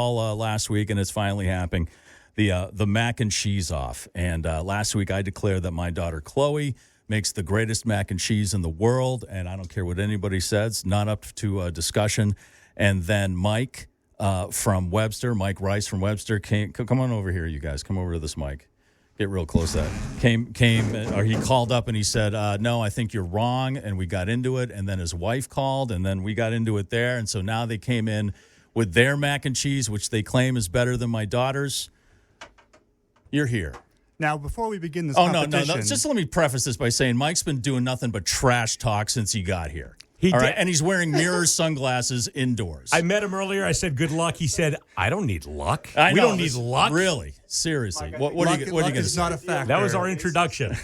all last week, and it's finally happening. The mac and cheese off. And last week I declared that my daughter Chloe makes the greatest mac and cheese in the world, and I don't care what anybody says, not up to discussion. And then Mike from Webster, Mike Rice from Webster, come on over here, you guys. Come over to this mic. Get real close to that. Or he called up and he said, no, I think you're wrong, and we got into it. And then his wife called, and then we got into it there. And so now they came in with their mac and cheese, which they claim is better than my daughter's. You're here. Now, before we begin this competition... No. Just let me preface this by saying Mike's been doing nothing but trash talk since he got here. He did. Right? And he's wearing mirrors, sunglasses indoors. I met him earlier. I said, good luck. He said, I don't need luck. We don't need luck. Really? Seriously. What are you going to say? Not a factor. That was our introduction.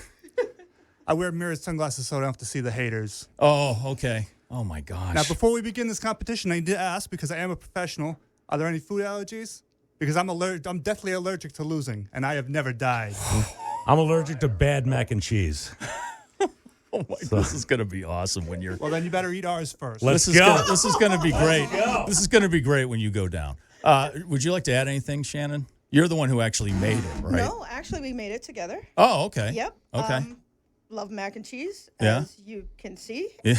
I wear mirrors, sunglasses, so I don't have to see the haters. Oh, okay. Oh, my gosh. Now, before we begin this competition, I need to ask, because I am a professional, are there any food allergies? Because I'm deathly allergic to losing, and I have never died. I'm allergic to bad mac and cheese. Oh my! This is going to be awesome when you're. Well, then you better eat ours first. Let's go. This is going to be great. This is going to be great when you go down. Would you like to add anything, Shannon? You're the one who actually made it, right? No, actually, we made it together. Oh, okay. Yep. Okay. Love mac and cheese, Yeah. as you can see. Yeah.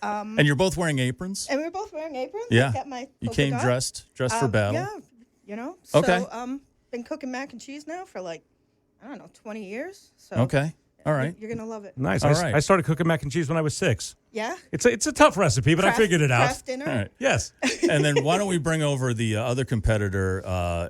And And you're both wearing aprons. we were both wearing aprons. Yeah. I kept my You polka came dot. dressed for battle. Yeah, you know. So, Okay. been cooking mac and cheese now for like, I don't know, 20 years. So Okay. All right. You're gonna love it. Nice. All right. I started cooking mac and cheese when I was 6. Yeah. It's a tough recipe, but I figured it out. Craft dinner. All right. Yes. And then why don't we bring over the other competitor?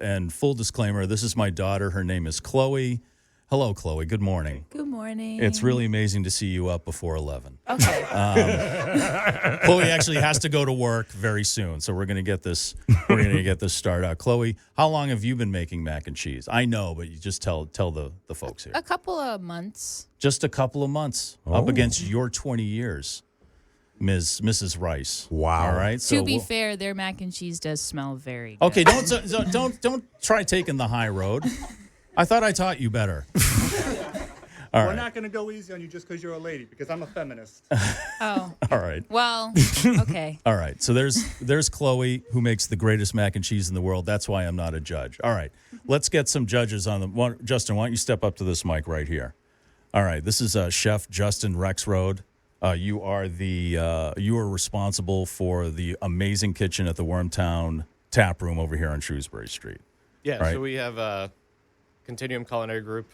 And full disclaimer, this is my daughter. Her name is Chloe. Hello, Chloe. Good morning. Good morning. It's really amazing to see you up before 11. Okay. Chloe actually has to go to work very soon, so we're going to get this. We're going to get this started out. Chloe, how long have you been making mac and cheese? I know, but you just tell the folks here. A couple of months. Just a couple of months up against your 20 years, Mrs. Rice. Wow. All right. To be fair, their mac and cheese does smell very good. Okay, don't try taking the high road. I thought I taught you better. All We're right. not going to go easy on you just because you're a lady, because I'm a feminist. Oh. All right. Well, okay. All right. So there's Chloe, who makes the greatest mac and cheese in the world. That's why I'm not a judge. All right. Let's get some judges on the Justin, why don't you step up to this mic right here? All right. This is Chef Justin Rexroad. You are responsible for the amazing kitchen at the Wormtown Tap Room over here on Shrewsbury Street. Yeah, Right. so we have a Continuum Culinary Group.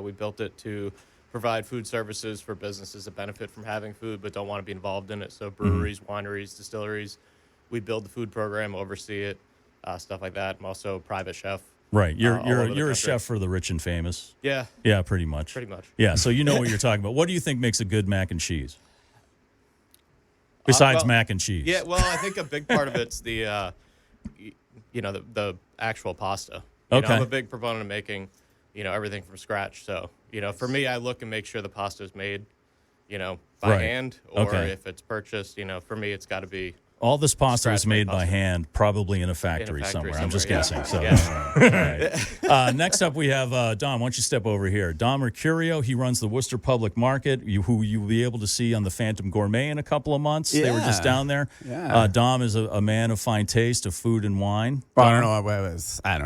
We built it to provide food services for businesses that benefit from having food but don't want to be involved in it. So breweries, wineries, distilleries. We build the food program, oversee it, stuff like that. I'm also a private chef. Right. You're all over the a country. chef for the rich and famous. Yeah, Yeah, pretty much. pretty much. Yeah, so you know what you're talking about. What do you think makes a good mac and cheese? Besides well, mac and cheese. Yeah, well, I think a big part of it's the actual pasta. Okay. I'm a big proponent of making, everything from scratch. So, for me, I look and make sure the pasta is made, by Right. hand, or Okay. if it's purchased, for me, it's got to be. All this pasta was Scratch made made by pasta. hand, probably in a factory, somewhere. I'm just somewhere, guessing. yeah. So, Yeah. all right. Next up, we have Dom. Why don't you step over here? Dom Mercurio. He runs the Worcester Public Market, who you'll be able to see on the Phantom Gourmet in a couple of months. They were just down there. Yeah. Dom is a man of fine taste, of food and wine. Well, I don't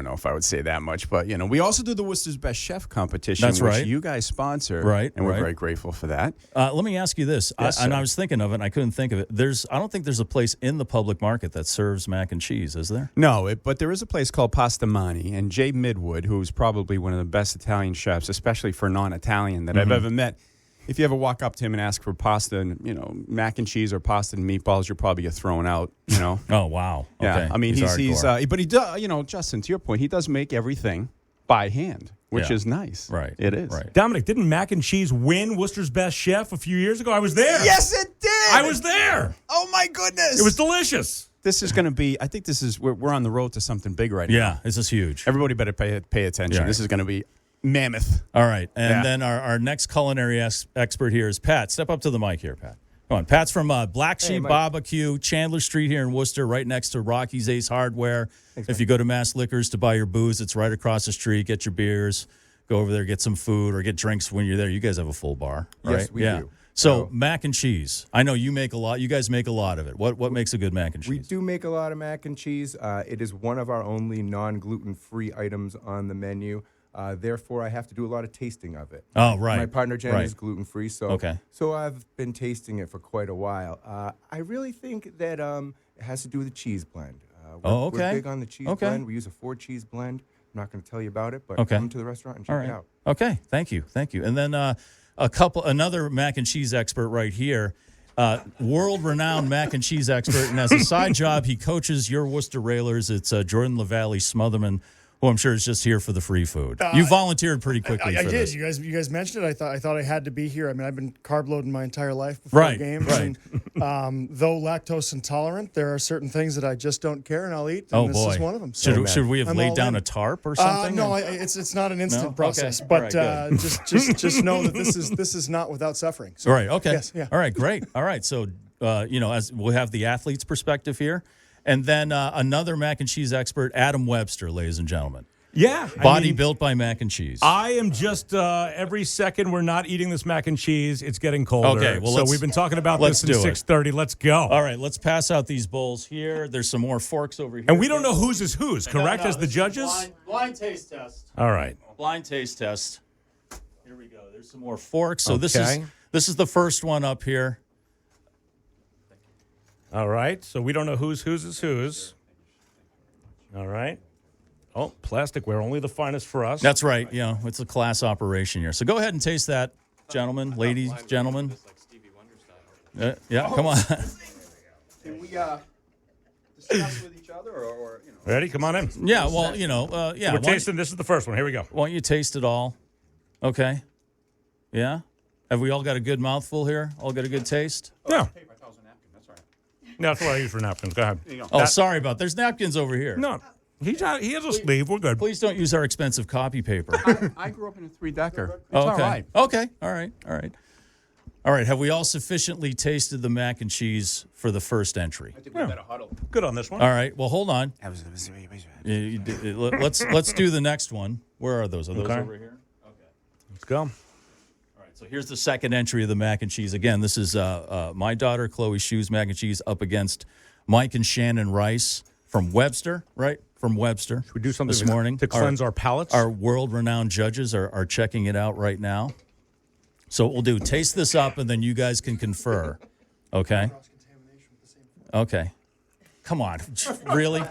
know if I would say that much, but we also do the Worcester's Best Chef competition, That's which right. you guys sponsor, Right, And we're right. very grateful for that. Let me ask you this, Yes, and sir. I was thinking of it, and I couldn't think of it. I don't think there's a place in the public market that serves mac and cheese, is there? No, but there is a place called Pastamani, and Jay Midwood, who's probably one of the best Italian chefs, especially for non-Italian that I've ever met. If you ever walk up to him and ask for pasta and mac and cheese or pasta and meatballs, you'll probably get thrown out. Oh wow! Yeah, Okay. I mean he's hardcore. but he does. Justin, to your point, he does make everything by hand, which Yeah. is nice. Right. It is. Right. Dominic, didn't mac and cheese win Worcester's Best Chef a few years ago? I was there. Yes, it did. I was there. Oh my goodness! It was delicious. This is going to be. I think this is. We're on the road to something big right now. Yeah, this is huge. Everybody better pay attention. Yeah. This is going to be mammoth. All right, and Yeah. then our next culinary expert here is Pat. Step up to the mic here, Pat. Come on, Pat's from Black Sheep Barbecue, Chandler Street here in Worcester, right next to Rocky's Ace Hardware. If you go to Mass Liquors to buy your booze, it's right across the street. Get your beers, go over there, get some food, or get drinks when you're there. You guys have a full bar, right? Yes, we do. So mac and cheese. I know you make a lot. You guys make a lot of it. What makes a good mac and cheese? We do make a lot of mac and cheese. It is one of our only non-gluten-free items on the menu. Therefore, I have to do a lot of tasting of it. Oh, right. My partner Jen Right. is gluten-free, so I've been tasting it for quite a while. I really think that it has to do with the cheese blend. We're big on the cheese blend. We use a 4-cheese blend. I'm not going to tell you about it, but come to the restaurant and check it out. Okay, thank you. And then another mac and cheese expert right here, world-renowned mac and cheese expert, and as a side job, he coaches your Worcester Railers. It's Jordan LaValle Smotherman, who I'm sure is just here for the free food. You volunteered pretty quickly for this. I did. You guys mentioned it. I thought I had to be here. I mean, I've been carb loading my entire life before games. Right. And, though lactose intolerant, there are certain things that I just don't care and I'll eat. And this is one of them. So Should we have laid down a tarp or something? No, it's not an instant process. Okay. But All right, just know that this is not without suffering. So, right. Okay. Yes, yeah. All right. Great. All right. So as we'll have the athlete's perspective here, and then another mac and cheese expert, Adam Webster, ladies and gentlemen. Yeah. Body built by mac and cheese. I am just every second we're not eating this mac and cheese. It's getting colder. Okay, well, so we've been talking about this since 6:30. Let's go. All right, let's pass out these bowls here. There's some more forks over here. And we don't know whose is whose, correct, as the judges? Blind taste test. All right. Blind taste test. Here we go. There's some more forks. So this is the first one up here. All right. So we don't know whose is whose. All right. Oh, plasticware, only the finest for us. That's right. It's a class operation here. So go ahead and taste that, gentlemen, ladies, gentlemen. Come on. Can we discuss with each other or Ready? Come on in. Yeah, well, We're tasting. This is the first one. Here we go. Why don't you taste it all? Okay. Yeah? Have we all got a good mouthful here? All got a good taste? Yeah. That's what I use for napkins. Go ahead. Oh, sorry about There's napkins over here. No. He has a sleeve. We're good. Please don't use our expensive copy paper. I grew up in a 3-decker. It's okay. all right. Okay. All right. Have we all sufficiently tasted the mac and cheese for the first entry? I think we better huddle. Good on this one. All right. Well, hold on. Let's do the next one. Where are those? Are those over here? Okay. Let's go. All right. So here's the second entry of the mac and cheese. Again, this is my daughter Chloe Hsu's mac and cheese up against Mike and Shannon Rice from Webster, right? From Webster. Should we do something this morning to cleanse our palates? Our world-renowned judges are checking it out right now. So what we'll do, taste this up, and then you guys can confer. Okay? Okay. Come on. Really?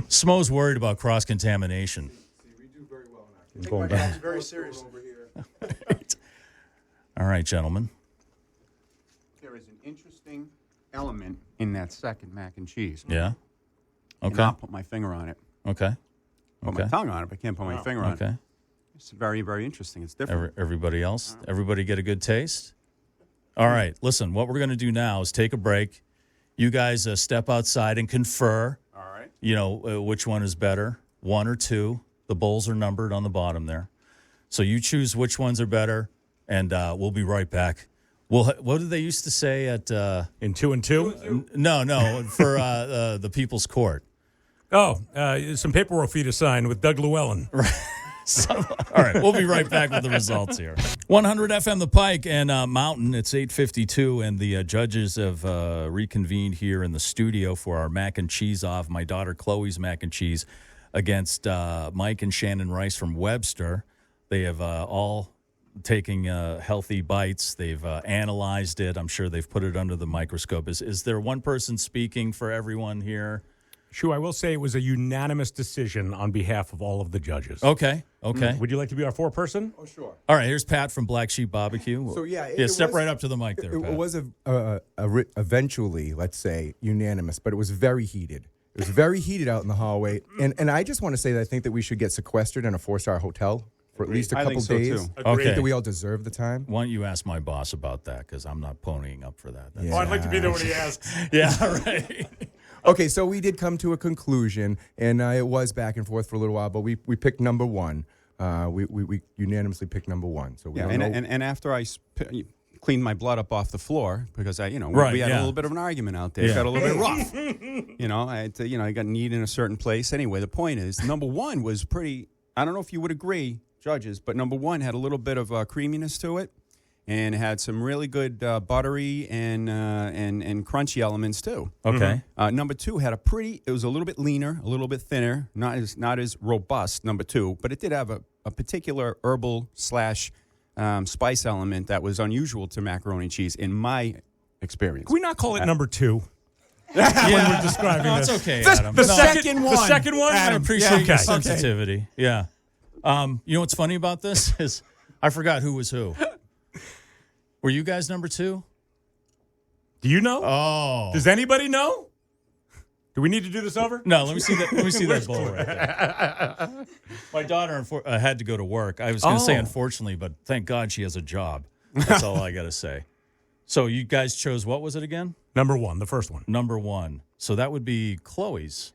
Smo's worried about cross-contamination. We do very well in our Going down. very seriously. All right, gentlemen. There is an interesting element in that second mac and cheese. Yeah? Okay. Cannot put my finger on it. Okay. Put my tongue on it, but can't put my finger on it. Okay. It's very, very interesting. It's different. Everybody else? Everybody get a good taste? All right. Listen, what we're going to do now is take a break. You guys step outside and confer. All right. Which one is better, 1 or 2. The bowls are numbered on the bottom there. So you choose which ones are better, and we'll be right back. What did they used to say at... In 2 and 2? No, for the People's Court. Oh, some paperwork for you to sign with Doug Llewellyn. Right. All right, we'll be right back with the results here. 100 FM The Pike and Mountain. It's 8:52, and the judges have reconvened here in the studio for our mac and cheese off. My daughter Chloe's mac and cheese against Mike and Shannon Rice from Webster. They have all taken healthy bites. They've analyzed it. I'm sure they've put it under the microscope. Is there one person speaking for everyone here? Sure, I will say it was a unanimous decision on behalf of all of the judges. Okay. Would you like to be our foreperson? Oh, sure. All right, here's Pat from Black Sheep Barbecue. So, step right up to the mic there, Pat. It was eventually, let's say, unanimous, but it was very heated. It was very heated out in the hallway. And I just want to say that I think that we should get sequestered in a 4-star hotel for at least a couple days. Too. Okay. I think that we all deserve the time. Why don't you ask my boss about that, because I'm not ponying up for that. Yeah. Oh, I'd like to be there when he asks. Yeah, right. Okay, so we did come to a conclusion, and it was back and forth for a little while, but we picked number 1. We unanimously picked number 1. So we don't know. And after I cleaned my blood up off the floor because we had a little bit of an argument out there. Yeah. It got a little bit rough. I got kneed in a certain place. Anyway, the point is, number 1 was pretty. I don't know if you would agree, judges, but number 1 had a little bit of creaminess to it. and it had some really good buttery and crunchy elements too. Okay. Number 2 had it was a little bit leaner, a little bit thinner, not as robust. Number 2, but it did have a particular herbal / spice element that was unusual to macaroni and cheese in my experience. Can we not call it number 2? Yeah. When we're describing No, this. it's okay, This- Adam. The No. second one. The second one? I appreciate your Okay. sensitivity. Yeah. You know what's funny about this is I forgot who was who. Were you guys number 2? Do you know? Oh. Does anybody know? Do we need to do this over? No, let me see that. Let me see that bowl right there. My daughter had to go to work. I was going to say unfortunately, but thank God she has a job. That's all I got to say. So you guys chose, what was it again? Number 1, the first one. Number 1. So that would be Chloe's.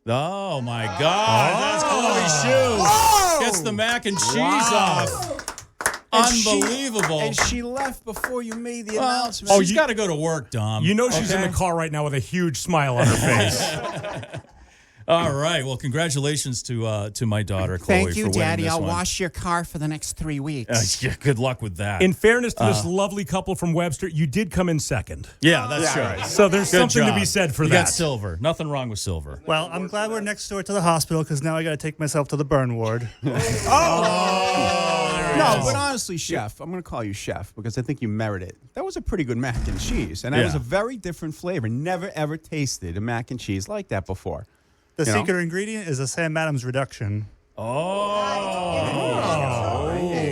Oh my God! That's Chloe's shoe. Gets the mac and cheese off. Unbelievable. And she left before you made the announcement. She's got to go to work, Dom. You know she's in the car right now with a huge smile on her face. All right. Well, congratulations to my daughter, Chloe. Thank you, for winning Daddy. this I'll one. wash your car for the next 3 weeks. Yeah, good luck with that. In fairness to this lovely couple from Webster, you did come in second. Yeah, that's right. So there's Good something to job. be said for you that. got silver. Nothing wrong with silver. Well, I'm glad we're next door to the hospital because now I got to take myself to the burn ward. No, but honestly, Chef, I'm going to call you Chef because I think you merit it. That was a pretty good mac and cheese, and that was a very different flavor. Never, ever tasted a mac and cheese like that before. The secret ingredient is a Sam Adams reduction. There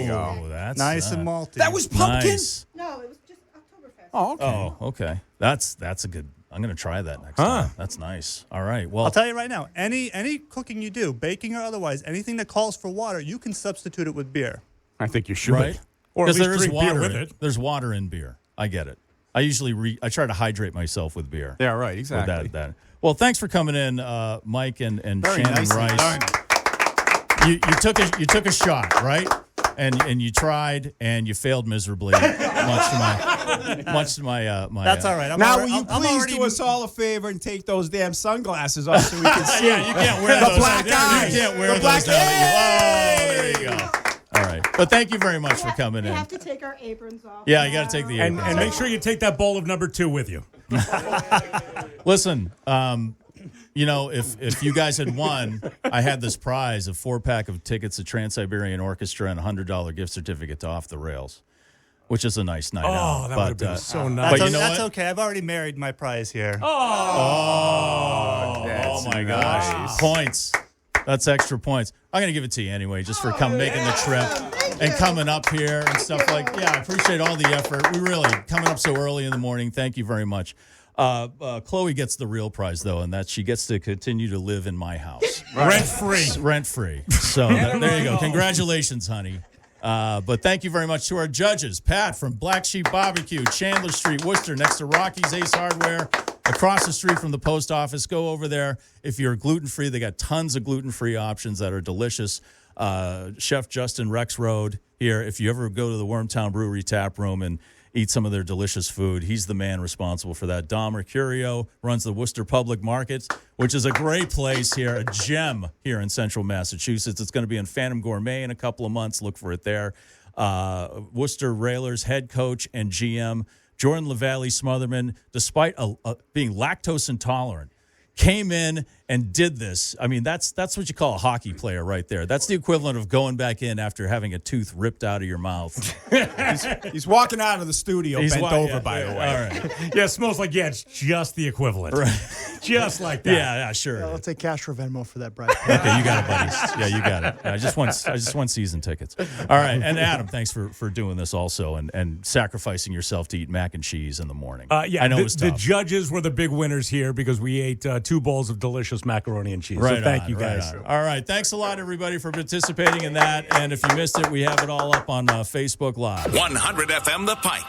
you go. That's Nice and malty. That was pumpkin? nice. No, it was just Oktoberfest. Oh, okay. Oh, okay. That's a good. I'm going to try that next time. That's nice. All right. Well, I'll tell you right now, any cooking you do, baking or otherwise, anything that calls for water, you can substitute it with beer. I think you should. right? Or at Because least there is drink water beer with in it. There's water in beer. I get it. I usually I try to hydrate myself with beer. Yeah, right, With exactly. that. Well, thanks for coming in, Mike and Very Shannon nicely Rice. done. You took a shot, right? And you tried and you failed miserably, much to my my. That's all right. Now, will you please do us all a favor and take those damn sunglasses off so we can see? Yeah, you can't wear the those. black You eyes. can't wear The those. black now that you- Oh, there you go. All right, but thank you very much for coming We in. have to take our aprons off. Yeah, you got to take the And aprons make off. sure you take that bowl of number 2 with you. Listen, you know, if you guys had won, I had this prize, a 4-pack of tickets to Trans-Siberian Orchestra and a $100 gift certificate to Off the Rails, which is a nice night out. Oh, that would have been so nice. But you know That's what? okay. I've already married my prize here. Oh my gosh. nice. Points. That's extra points. I'm going to give it to you anyway, just for making the trip and coming up here and stuff like. Yeah, I appreciate all the effort. We really coming up so early in the morning. Thank you very much. Chloe gets the real prize though, and that she gets to continue to live in my house, Rent free. rent free. So there you go. Congratulations, honey. But thank you very much to our judges, Pat from Black Sheep Barbecue, Chandler Street, Worcester, next to Rocky's Ace Hardware, across the street from the post office. Go over there. If you're gluten-free, they got tons of gluten-free options that are delicious. Chef Justin Rex Road here. If you ever go to the Wormtown Brewery tap room and eat some of their delicious food, he's the man responsible for that. Dom Mercurio runs the Worcester Public Market, which is a great place here, a gem here in central Massachusetts. It's going to be in Phantom Gourmet in a couple of months. Look for it there. Worcester Railers head coach and GM Jordan LaValle Smotherman, despite being lactose intolerant, came in and did this. I mean, that's what you call a hockey player right there. That's the equivalent of going back in after having a tooth ripped out of your mouth. He's walking out of the studio bent over, by the way. All right. Yeah, it smells like, it's just the equivalent. Just like that. Yeah, sure. I'll take cash or Venmo for that, Brad. Okay, you got it, buddy. Yeah, you got it. I just want season tickets. All right, and Adam, thanks for doing this also and sacrificing yourself to eat mac and cheese in the morning. Yeah, I know it was the tough. judges were the big winners here because we ate 2 bowls of delicious macaroni and cheese. Right So thank on, you guys. right on. All right, thanks a lot, everybody, for participating in that. And if you missed it, we have it all up on Facebook Live. 100 FM The Pike.